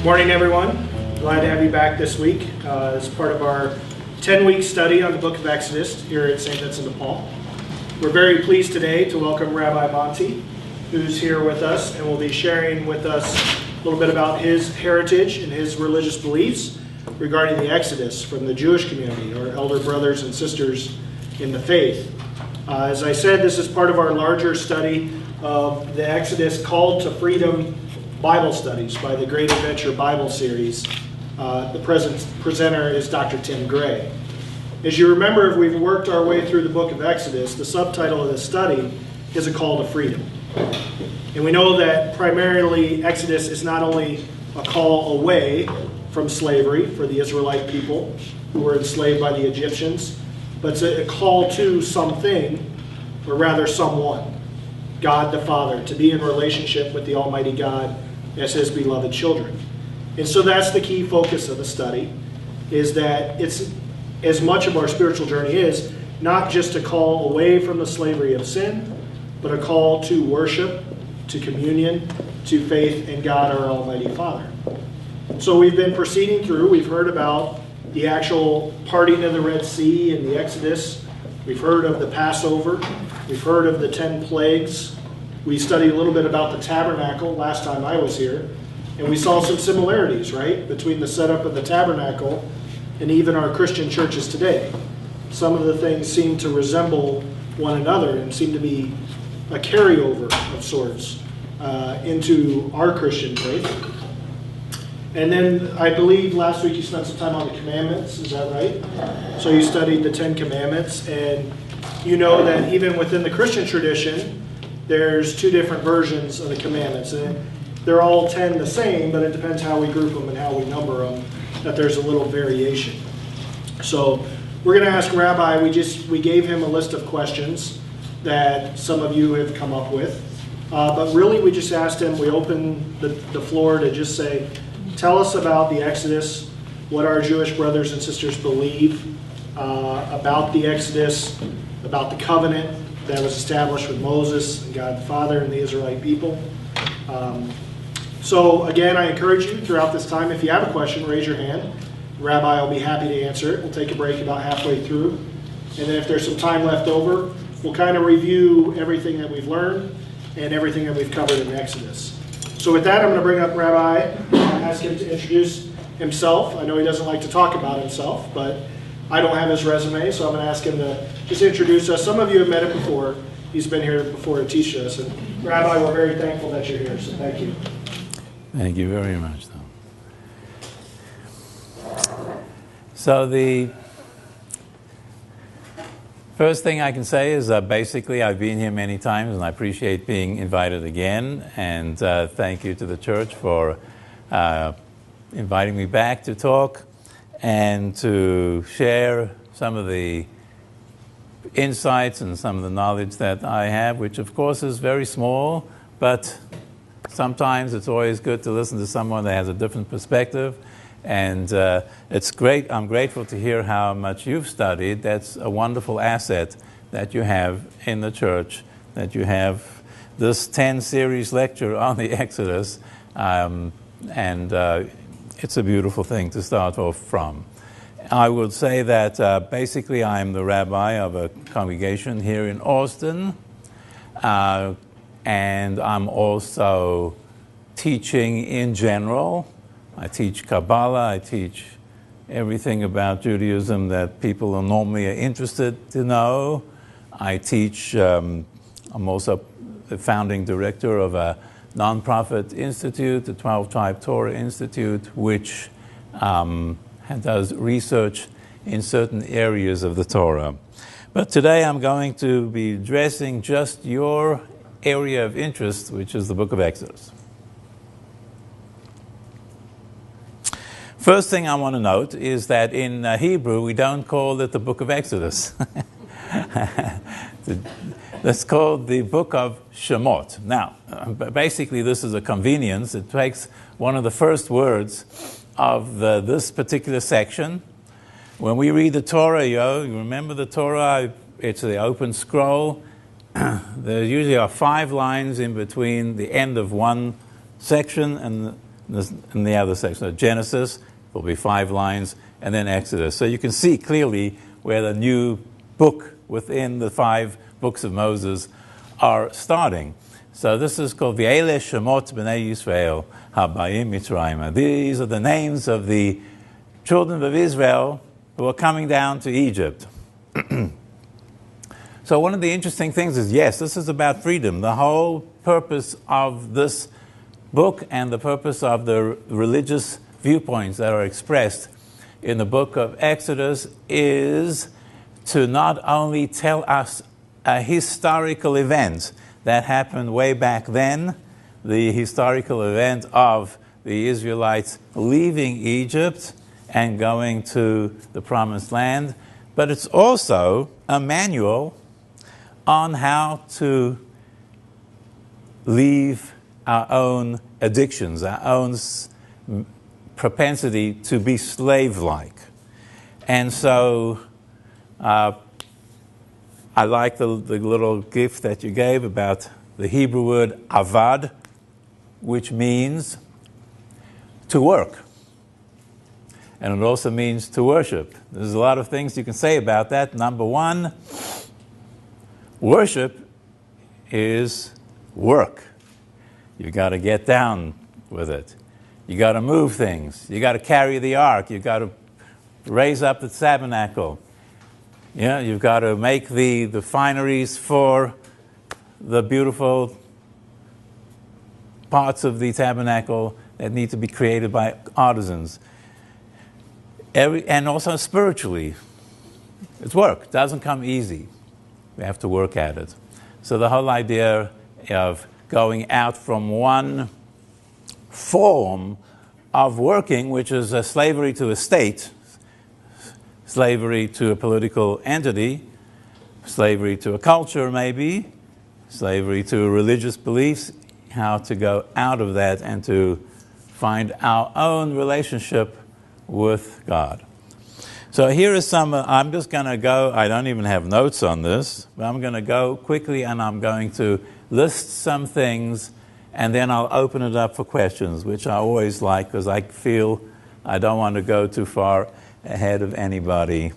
Morning, everyone. Glad to have you back this week as part of our 10-week study on the book of Exodus here at St. Vincent de Paul. We're very pleased today to welcome Rabbi Monty, who's here with us and will be sharing with us a little bit about his heritage and his religious beliefs regarding the Exodus from the Jewish community, our elder brothers and sisters in the faith. As I said, this is part of our larger study of the Exodus Called to Freedom Bible Studies by the Great Adventure Bible Series. The presenter is Dr. Tim Gray. As you remember, if we've worked our way through the book of Exodus, the subtitle of this study is A Call to Freedom. And we know that primarily Exodus is not only a call away from slavery for the Israelite people who were enslaved by the Egyptians, but it's a call to something, or rather someone, God the Father, to be in relationship with the Almighty God as His beloved children. And so that's the key focus of the study, is that it's as much of our spiritual journey is not just a call away from the slavery of sin, but a call to worship, to communion, to faith in God our Almighty Father. So we've been proceeding through, we've heard about the actual parting of the Red Sea and the Exodus. We've heard of the Passover. We've heard of the 10 plagues. We studied a little bit about the tabernacle last time I was here. And we saw some similarities, right, between the setup of the tabernacle and even our Christian churches today. Some of the things seem to resemble one another and seem to be a carryover of sorts into our Christian faith. And then I believe last week you spent some time on the commandments, is that right? So you studied the 10 commandments, and you know that even within the Christian tradition, there's two different versions of the commandments. And they're all 10 the same, but it depends how we group them and how we number them, that there's a little variation. So we're going to ask Rabbi, we gave him a list of questions that some of you have come up with. But really we just asked him, we opened the floor to just say, tell us about the Exodus, what our Jewish brothers and sisters believe about the Exodus, about the covenant that was established with Moses and God the Father and the Israelite people. So again, I encourage you throughout this time, if you have a question, raise your hand. Rabbi will be happy to answer it. We'll take a break about halfway through. And then if there's some time left over, we'll kind of review everything that we've learned and everything that we've covered in Exodus. So with that, I'm going to bring up Rabbi and ask him to introduce himself. I know he doesn't like to talk about himself, but I don't have his resume, so I'm going to ask him to just introduce us. Some of you have met him before. He's been here before to teach us. And Rabbi, we're very thankful that you're here, so thank you. Thank you very much, Tom. So the first thing I can say is basically I've been here many times and I appreciate being invited again. And thank you to the church for inviting me back to talk and to share some of the insights and some of the knowledge that I have, which of course is very small, but sometimes it's always good to listen to someone that has a different perspective. And it's great. I'm grateful to hear how much you've studied. That's a wonderful asset that you have in the church, that you have this 10-series lecture on the Exodus. It's a beautiful thing to start off from. I would say that basically I'm the rabbi of a congregation here in Austin. And I'm also teaching in general. I teach Kabbalah, I teach everything about Judaism that people are normally interested to know. I teach, I'm also the founding director of a nonprofit institute, the 12-Tribe Torah Institute, which does research in certain areas of the Torah. But today I'm going to be addressing just your area of interest, which is the book of Exodus. First thing I want to note is that in Hebrew we don't call it the book of Exodus. That's called the book of Shemot. Now, basically this is a convenience. It takes one of the first words of this particular section. When we read the Torah, you remember the Torah, it's the open scroll. There usually are 5 lines in between the end of one section and in the other section. So Genesis will be 5 lines, and then Exodus. So you can see clearly where the new book within the 5 books of Moses are starting. So this is called V'ele Shemot B'nai Yisrael Habayim Mitzrayim. These are the names of the children of Israel who are coming down to Egypt. So one of the interesting things is, yes, this is about freedom. The whole purpose of this book and the purpose of the religious viewpoints that are expressed in the book of Exodus is to not only tell us a historical event that happened way back then, the historical event of the Israelites leaving Egypt and going to the Promised Land, but it's also a manual on how to leave our own addictions, our own propensity to be slave-like. And so I like the little gift that you gave about the Hebrew word avad, which means to work. And it also means to worship. There's a lot of things you can say about that. Number one, worship is work. You got to get down with it. You got to move things. You got to carry the ark. You got to raise up the tabernacle. Yeah, you've got to make the fineries for the beautiful parts of the tabernacle that need to be created by artisans. And also spiritually, it's work. It doesn't come easy. We have to work at it. So the whole idea of going out from one form of working, which is a slavery to a state, slavery to a political entity, slavery to a culture maybe, slavery to religious beliefs, how to go out of that and to find our own relationship with God. So here is some, I'm just going to go, I don't even have notes on this, but I'm going to go quickly and I'm going to list some things and then I'll open it up for questions, which I always like because I feel I don't want to go too far ahead of anybody.